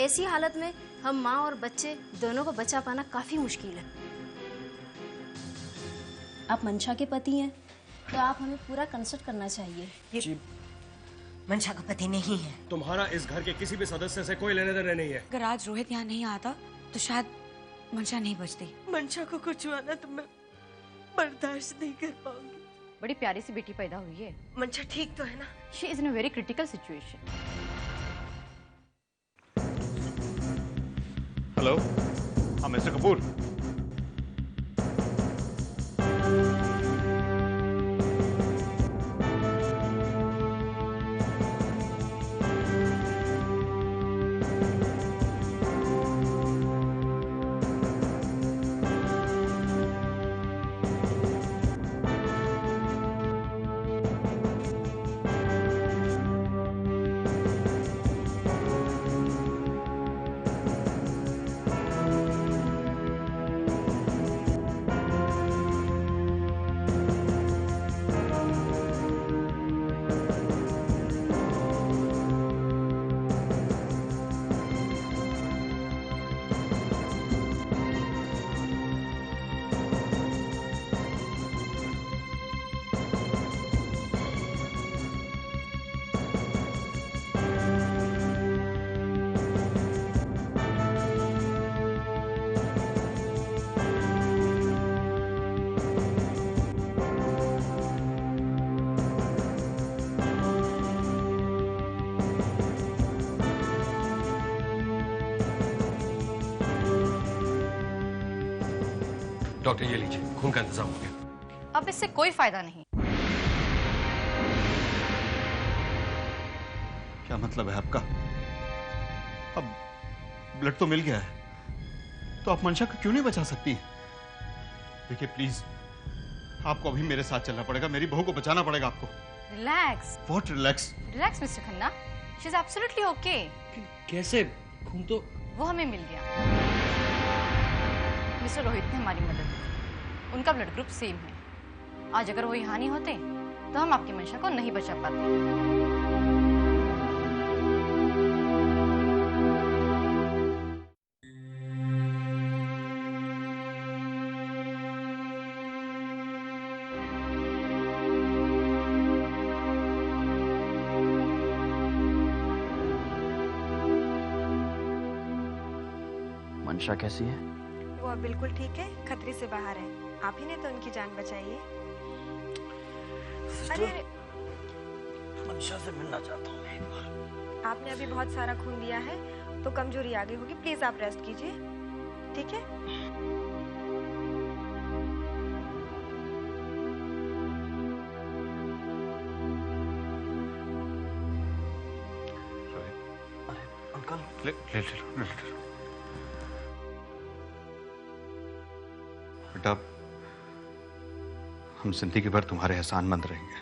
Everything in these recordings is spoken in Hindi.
ऐसी हालत में हम माँ और बच्चे दोनों को बचा पाना काफी मुश्किल है। आप मंशा के पति हैं तो आप हमें पूरा कंसल्ट करना चाहिए। ये मंशा का पति नहीं है। तुम्हारा इस घर के किसी भी सदस्य से कोई लेने देने नहीं है। अगर आज रोहित यहाँ नहीं आता तो शायद मंशा नहीं बचती। मंशा को कुछ हुआ ना तो मैं बर्दाश्त नहीं कर पाऊंगी। बड़ी प्यारी सी बेटी पैदा हुई है। मंशा ठीक तो है ना? She is in a very critical situation. Hello, हाँ मिस्टर कपूर। डॉक्टर ये लीजिए, खून का इंतजाम हो गया। अब इससे कोई फायदा नहीं। क्या मतलब है आपका? अब ब्लड तो मिल गया है तो आप मंशा को क्यों नहीं बचा सकती? देखिए प्लीज, आपको अभी मेरे साथ चलना पड़ेगा। मेरी बहू को बचाना पड़ेगा आपको। Relax. What relax? Relax mister Khanna, she is absolutely okay. कैसे? खून तो वो हमें मिल गया। मिस्टर रोहित ने हमारी मदद की। उनका ब्लड ग्रुप सेम है। आज अगर वो यहाँ नहीं होते तो हम आपकी मंशा को नहीं बचा पाते। मंशा कैसी है? वो अब बिल्कुल ठीक है, खतरे से बाहर है। आप ही ने तो उनकी जान बचाई है। अरे मंशा से मिलना चाहता हूँ मैं एक बार। आपने अभी बहुत सारा खून दिया है तो कमजोरी आ गई होगी। प्लीज आप रेस्ट कीजिए, ठीक है? अंकल ले लो। बेटा, हम जिंदगी भर तुम्हारे एहसानमंद रहेंगे।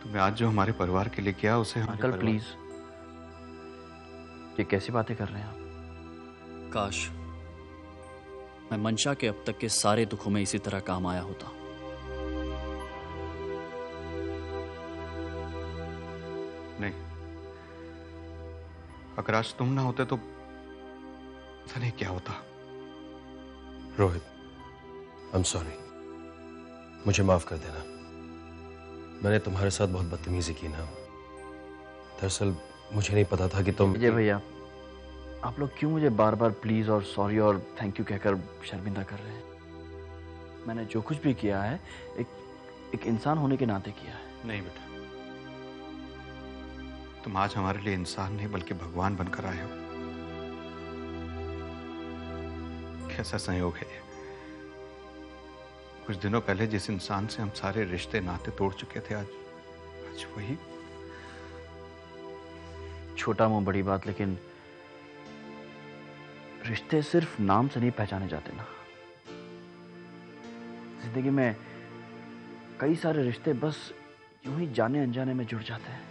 तुमने आज जो हमारे परिवार के लिए किया उसे अंकल प्लीज, ये कैसी बातें कर रहे हैं आप? काश मैं मंशा के अब तक के सारे दुखों में इसी तरह काम आया होता। नहीं, अगर आज तुम ना होते तो पता नहीं क्या होता। रोहित, आई एम सॉरी, मुझे माफ कर देना। मैंने तुम्हारे साथ बहुत बदतमीजी की ना। दरअसल मुझे नहीं पता था कि तुम। विजय भैया, आप लोग क्यों मुझे बार बार प्लीज और सॉरी और थैंक यू कहकर शर्मिंदा कर रहे हैं? मैंने जो कुछ भी किया है एक इंसान होने के नाते किया है। नहीं बेटा, तुम आज हमारे लिए इंसान नहीं बल्कि भगवान बनकर आए हो। कैसा संयोग है ये। कुछ दिनों पहले जिस इंसान से हम सारे रिश्ते नाते तोड़ चुके थे, आज वही। छोटा मुंह बड़ी बात, लेकिन रिश्ते सिर्फ नाम से नहीं पहचाने जाते ना। जिंदगी में कई सारे रिश्ते बस यूं ही जाने अनजाने में जुड़ जाते हैं,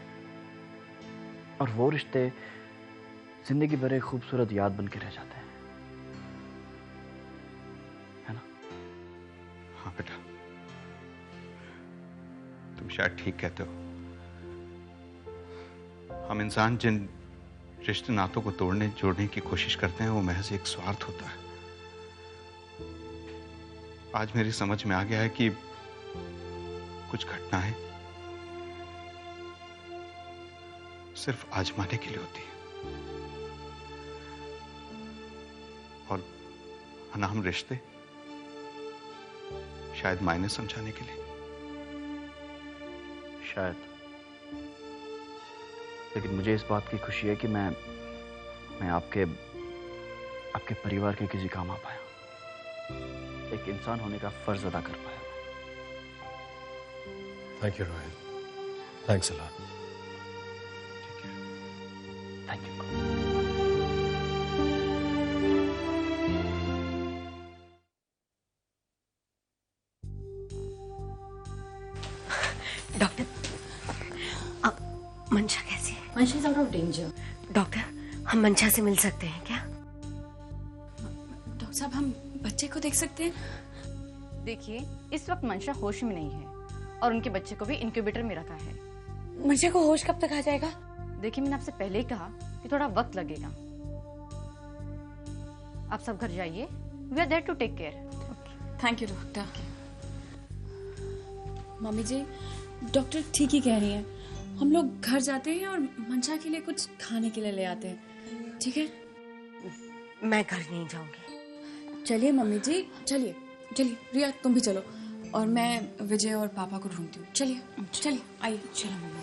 और वो रिश्ते जिंदगी भर एक खूबसूरत याद बन के रह जाते हैं, है ना? हाँ बेटा, तुम शायद ठीक कहते हो। हम इंसान जिन रिश्ते नातों को तोड़ने जोड़ने की कोशिश करते हैं वो महज एक स्वार्थ होता है। आज मेरी समझ में आ गया है कि कुछ घटनाएं सिर्फ आजमाने के लिए होती है और अनाम रिश्ते शायद मायने समझाने के लिए। शायद, लेकिन मुझे इस बात की खुशी है कि मैं आपके परिवार के किसी काम आ पाया, एक इंसान होने का फर्ज अदा कर पाया। Thank you Rohit, thanks a lot. Thank you. Doctor, अब मंशा कैसी है? मंशा is out of danger. Doctor, हम मंशा से मिल सकते हैं क्या? डॉक्टर साहब, हम बच्चे को देख सकते हैं? देखिए, इस वक्त मंशा होश में नहीं है और उनके बच्चे को भी इंक्यूबेटर में रखा है। मंशा को होश कब तक आ जाएगा? देखिए, मैंने आपसे पहले ही कहा कि थोड़ा वक्त लगेगा। आप सब घर जाइए, we are there to take care. Thank you doctor. Mummy ji, doctor ठीक ही कह रही हैं। हम लोग घर जाते हैं और मंशा के लिए कुछ खाने के लिए ले आते हैं, ठीक है? मैं घर नहीं जाऊंगी। चलिए मम्मी जी, चलिए चलिए। रिया, तुम भी चलो और मैं विजय और पापा को ढूंढती हूँ। चलिए चलिए, आइए। चलो मम्मा।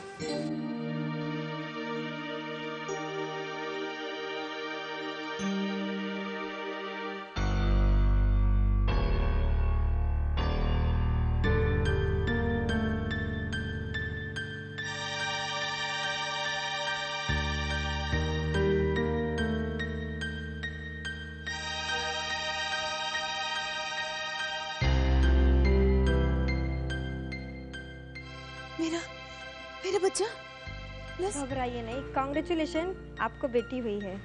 मेरा बच्चा। घबराइए नहीं, कांग्रेचुलेशन, आपको बेटी हुई है।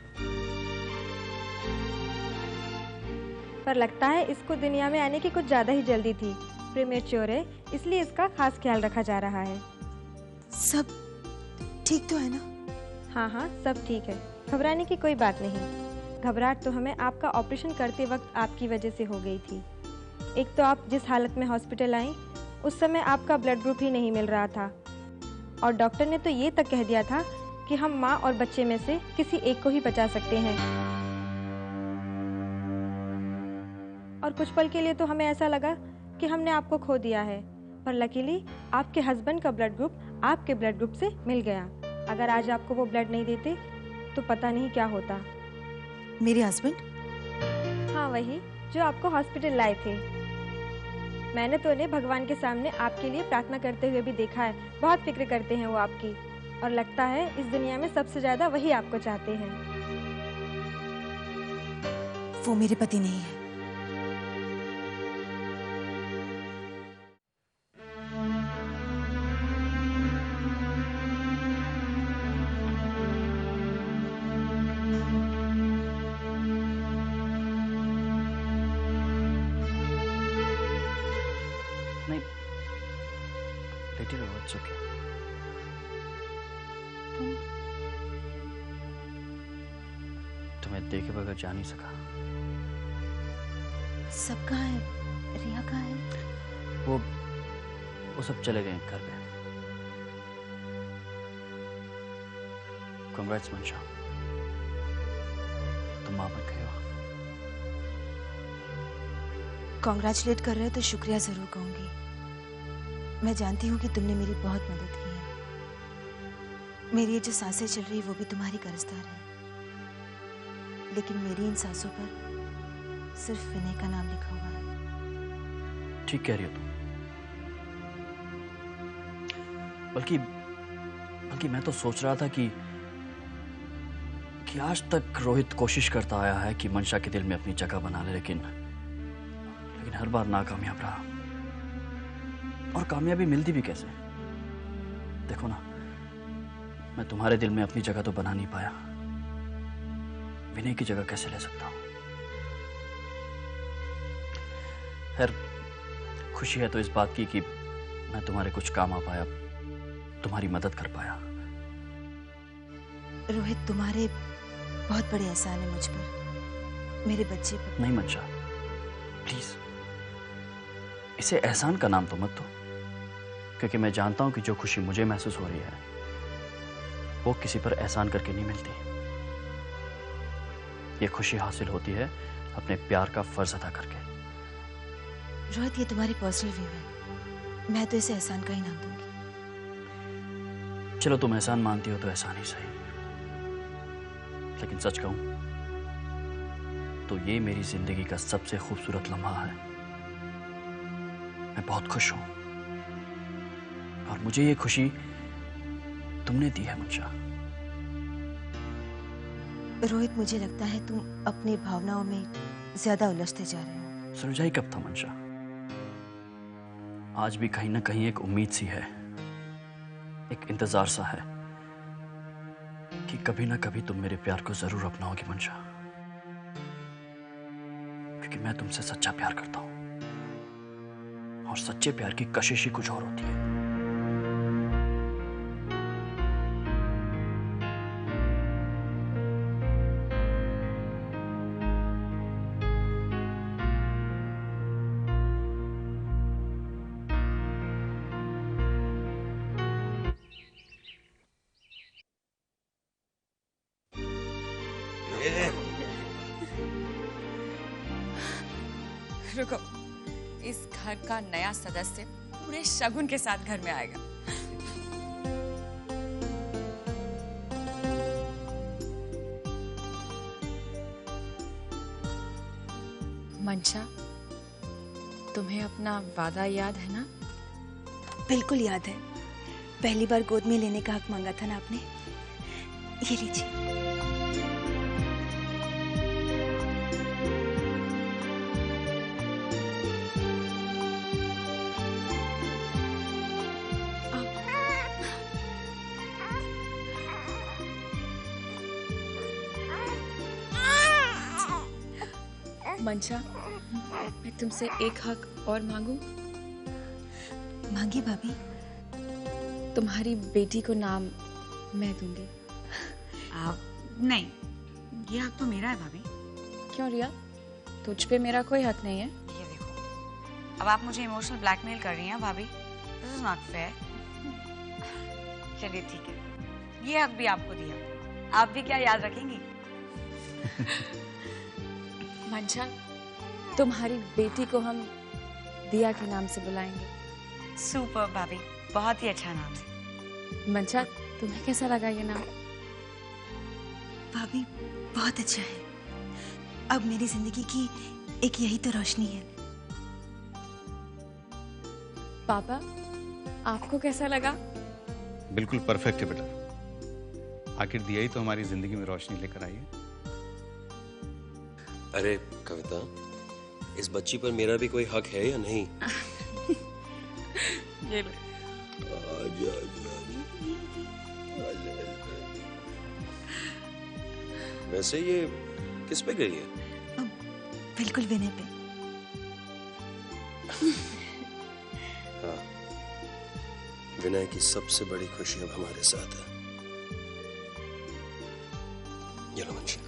पर लगता है इसको दुनिया में आने की कुछ ज्यादा ही जल्दी थी। प्रीमेच्योर है, इसलिए इसका खास ख्याल रखा जा रहा है। सब ठीक तो है ना? हाँ हाँ, सब ठीक है, घबराने की कोई बात नहीं। घबराहट तो हमें आपका ऑपरेशन करते वक्त आपकी वजह से हो गई थी। एक तो आप जिस हालत में हॉस्पिटल आई, उस समय आपका ब्लड ग्रुप ही नहीं मिल रहा था और डॉक्टर ने तो ये तक कह दिया था कि हम माँ और बच्चे में से किसी एक को ही बचा सकते हैं। और कुछ पल के लिए तो हमें ऐसा लगा कि हमने आपको खो दिया है, पर लकीली आपके हस्बैंड का ब्लड ग्रुप आपके ब्लड ग्रुप से मिल गया। अगर आज आपको वो ब्लड नहीं देते तो पता नहीं क्या होता। मेरे हस्बैंड? हाँ, वही जो आपको हॉस्पिटल लाए थे। मैंने तो उन्हें भगवान के सामने आपके लिए प्रार्थना करते हुए भी देखा है। बहुत फिक्र करते हैं वो आपकी, और लगता है इस दुनिया में सबसे ज्यादा वही आपको चाहते हैं। वो मेरे पति नहीं है। तुम्हें देखे बगैर जा नहीं सका। सब कहाँ है? रिया कहाँ है? वो सब चले गए घर पे। कांग्रेट्स मंशा, तुम मां बन गए हो। कांग्रेचुलेट कर रहे हो तो शुक्रिया जरूर कहूंगी। मैं जानती हूँ कि तुमने मेरी बहुत मदद की है। मेरी ये जो सांसें चल रही वो भी तुम्हारी गिरफ्तार है, लेकिन मेरी इन सांसों पर सिर्फ विनय का नाम लिखा हुआ है। ठीक कह रही हो तुम। बल्कि मैं तो सोच रहा था कि आज तक रोहित कोशिश करता आया है कि मंशा के दिल में अपनी जगह बना ले, लेकिन हर बार नाकामयाब रहा। और कामयाबी मिलती भी कैसे? देखो ना, मैं तुम्हारे दिल में अपनी जगह तो बना नहीं पाया, विनय की जगह कैसे ले सकता हूं? खैर, खुशी है तो इस बात की कि मैं तुम्हारे कुछ काम आ पाया, तुम्हारी मदद कर पाया। रोहित, तुम्हारे बहुत बड़े एहसान है मुझ पर, मेरे बच्चे पर। नहीं मंशा, प्लीज इसे एहसान का नाम तो मत दो, क्योंकि मैं जानता हूं कि जो खुशी मुझे महसूस हो रही है वो किसी पर एहसान करके नहीं मिलती। ये खुशी हासिल होती है अपने प्यार का फर्ज अदा करके। रोहित, ये तुम्हारी पर्सनल व्यू है, मैं तो इसे एहसान का ही नाम दूंगी। चलो तुम एहसान मानती हो तो एहसान ही सही, लेकिन सच कहूं तो ये मेरी जिंदगी का सबसे खूबसूरत लम्हा है। मैं बहुत खुश हूं और मुझे ये खुशी तुमने दी है मंशा। रोहित, मुझे लगता है तुम अपनी भावनाओं में ज्यादा उलझते जा रहे हो। सुलझाई कब था मंशा? आज भी कहीं ना कहीं एक उम्मीद सी है, एक इंतजार सा है कि कभी ना कभी तुम मेरे प्यार को जरूर अपनाओगी मंशा, क्योंकि मैं तुमसे सच्चा प्यार करता हूं और सच्चे प्यार की कशिश ही कुछ और होती है। रुको, इस घर का नया सदस्य पूरे शगुन के साथ घर में आएगा। मंशा, तुम्हें अपना वादा याद है ना? बिल्कुल याद है, पहली बार गोद में लेने का हक मांगा था ना आपने। ये लीजिए। मंशा, मैं तुमसे एक हक और मांगू? मांगी भाभी। तुम्हारी बेटी को नाम मैं दूंगी। नहीं, ये हक तो मेरा है भाभी। क्यों रिया, तुझ पे मेरा कोई हक नहीं है? ये देखो, अब आप मुझे इमोशनल ब्लैकमेल कर रही हैं भाभी। This is not fair. चलिए ठीक है, ये हक भी आपको दिया, आप भी क्या याद रखेंगी? मंशा, तुम्हारी बेटी को हम दिया के नाम से बुलाएंगे। सुपर भाभी, बहुत ही अच्छा नाम है। मंशा, तुम्हें कैसा लगा ये नाम? भाभी, बहुत अच्छा है। अब मेरी जिंदगी की एक यही तो रोशनी है। पापा, आपको कैसा लगा? बिल्कुल परफेक्ट है बेटा। आखिर दिया ही तो हमारी जिंदगी में रोशनी लेकर आई है। अरे कविता, इस बच्ची पर मेरा भी कोई हक है या नहीं? ये ले। वैसे ये किस पे गई है? बिल्कुल विनय पे। हाँ, विनय की सबसे बड़ी खुशी अब हमारे साथ है। ये लो मंशा।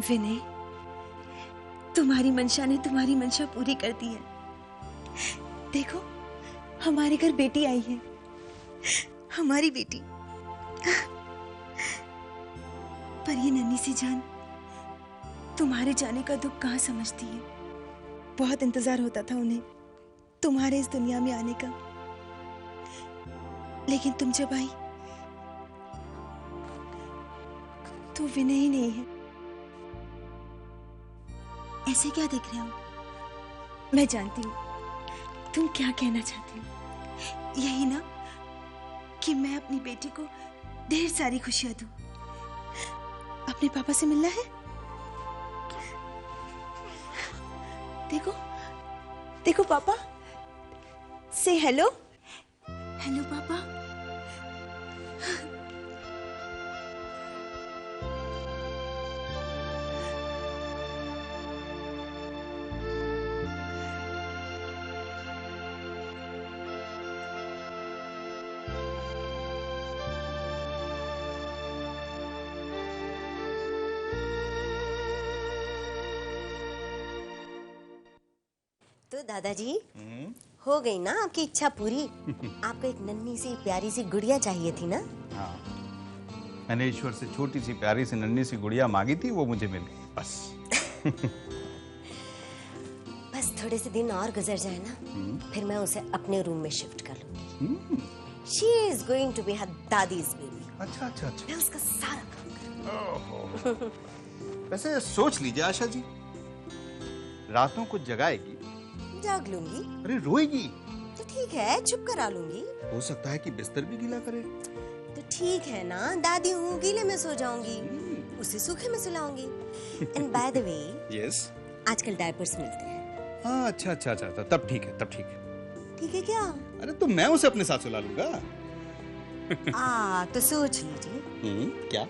विनय, तुम्हारी मंशा ने तुम्हारी मंशा पूरी कर दी है। देखो, हमारे घर बेटी आई है, हमारी बेटी। पर ये नन्ही सी जान तुम्हारे जाने का दुख कहाँ समझती है। बहुत इंतजार होता था उन्हें तुम्हारे इस दुनिया में आने का, लेकिन तुम जब आई तो विनय ही नहीं है। ऐसे क्या देख रहे हो? मैं जानती हूँ तुम क्या कहना चाहती हो। यही ना कि मैं अपनी बेटी को ढेर सारी खुशियां दूं। आपने पापा से मिलना है? देखो देखो पापा, से हेलो। हेलो पापा। तो दादाजी, हो गई ना आपकी इच्छा पूरी? आपको एक नन्ही सी प्यारी सी गुड़िया चाहिए थी ना? हाँ, मैंने ईश्वर से छोटी सी प्यारी सी नन्ही सी गुड़िया मांगी थी, वो मुझे मिल गई बस। बस थोड़े से दिन और गुजर जाए ना, फिर मैं उसे अपने रूम में शिफ्ट कर लूंगी। She is going to be her daddy's baby। अच्छा अच्छा अच्छा। मैं उसका सारा काम करूंगी। वैसे सोच लीजिए आशा जी, रातों को जगाएगी, जाग लूंगी। अरे रोएगी तो ठीक है, चुप करा लूंगी। हो सकता है कि बिस्तर भी गीला करे। तो ठीक है ना, दादी हूँ, गीले में सो जाऊंगी, उसे सूखे में सुलाऊंगी। And by the way, yes, आजकल डायपर्स मिलते हैं। हाँ अच्छा अच्छा अच्छा, तब ठीक है, तब ठीक है। ठीक है क्या? अरे तो मैं उसे अपने साथ सुला लूंगा। तो सोच लीजिए। क्या?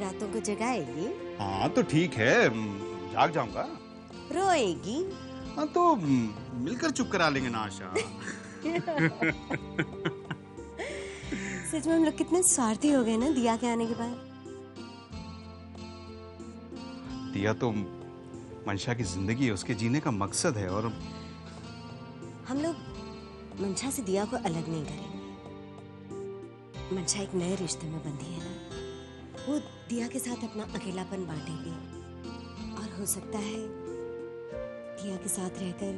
रातों को जगाएगी? हाँ तो ठीक है, जाग जाऊंगा। रोएगी? हाँ तो मिलकर चुप करा लेंगे ना आशा। सच में हम लोग कितने स्वार्थी हो गए ना दिया के आने के बाद। दिया तो मंशा की जिंदगी है, उसके जीने का मकसद है, और हम लोग मंशा से दिया को अलग नहीं करेंगे। मंशा एक नए रिश्ते में बंधी है ना, वो दिया के साथ अपना अकेलापन बांटेगी, और हो सकता है दिया के साथ रहकर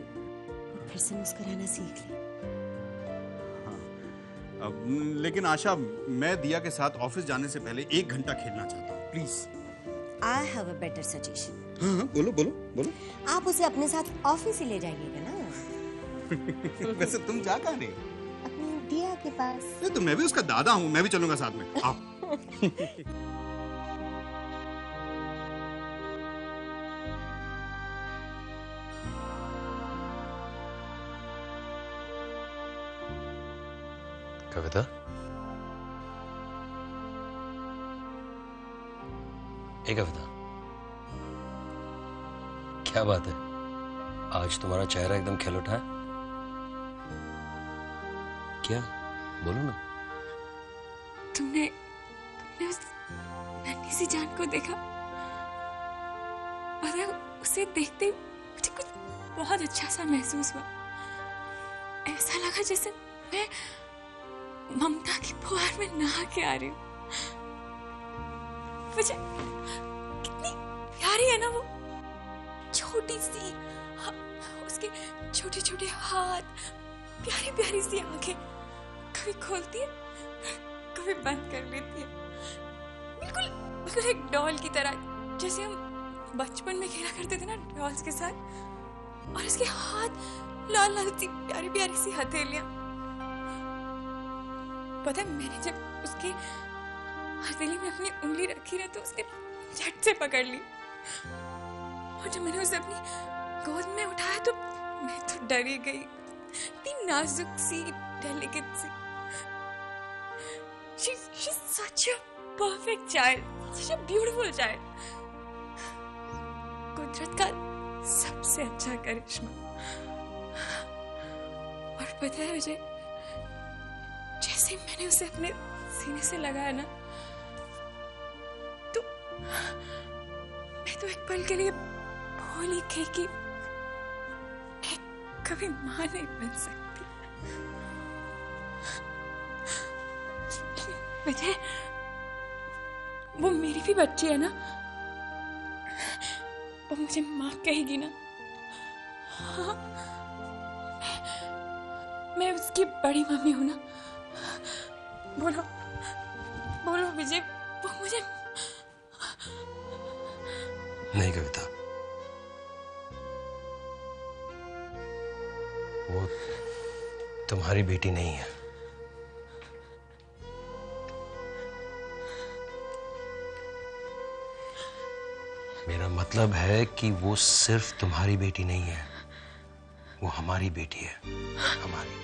वो फिर से मुस्कुराना सीख ले। हाँ, लेकिन आशा, मैं दिया के साथ ऑफिस जाने से पहले 1 घंटा खेलना चाहता हूँ, please. I have a better suggestion. हाँ, बोलो बोलो बोलो। आप उसे अपने साथ ऑफिस ही ले जाइएगा ना। वैसे तुम जा कहाँ रहे? अपनी दिया के पास। तो मैं भी उसका दादा हूँ, मैं भी चलूंगा साथ में। आओ। कविता, एक कविता, क्या बात है, आज तुम्हारा चेहरा एकदम खिल उठा है। क्या? बोलो ना। तुमने उस नन्ही सी जान को देखा, और उसे देखते ही मुझे कुछ बहुत अच्छा सा महसूस हुआ। ऐसा लगा जैसे मैं ममता की फुहार में नहा के आ रही हूँ। मुझे कितनी प्यारी है ना वो, छोटी सी, उसके छोटे छोटे हाथ, प्यारी प्यारी सी आंखें, कभी खोलती है कभी बंद कर लेती है, बिल्कुल बिल्कुल एक डॉल की तरह, जैसे हम बचपन में खेला करते थे ना डॉल्स के साथ। और उसके हाथ लाल लाल सी प्यारी प्यारी सी हथेलियां। पता है, मैंने जब उसके हथेली में अपनी उंगली रखी ना, तो उसने झट से पकड़ ली, और जब मैंने उसे अपनी गोद में उठाया तो मैं तो डर ही गई। इतनी नाजुक सी, डेलिकेट सी। She's such a perfect child, such a beautiful child. कुदरत का सबसे अच्छा करिश्मा। और पता है मुझे, जैसे मैंने उसे अपने सीने से लगाया ना, तो मैं तो एक पल के लिए भूल ही गई कि मैं कभी मां नहीं बन सकती। मुझे, वो मेरी भी बच्ची है ना, वो मुझे मां कहेगी ना। हाँ, मैं उसकी बड़ी मम्मी हूं ना। बोलो बोलो विजय, वो मुझे। नहीं कविता, वो तुम्हारी बेटी नहीं है। मेरा मतलब है कि वो सिर्फ तुम्हारी बेटी नहीं है, वो हमारी बेटी है, हमारी।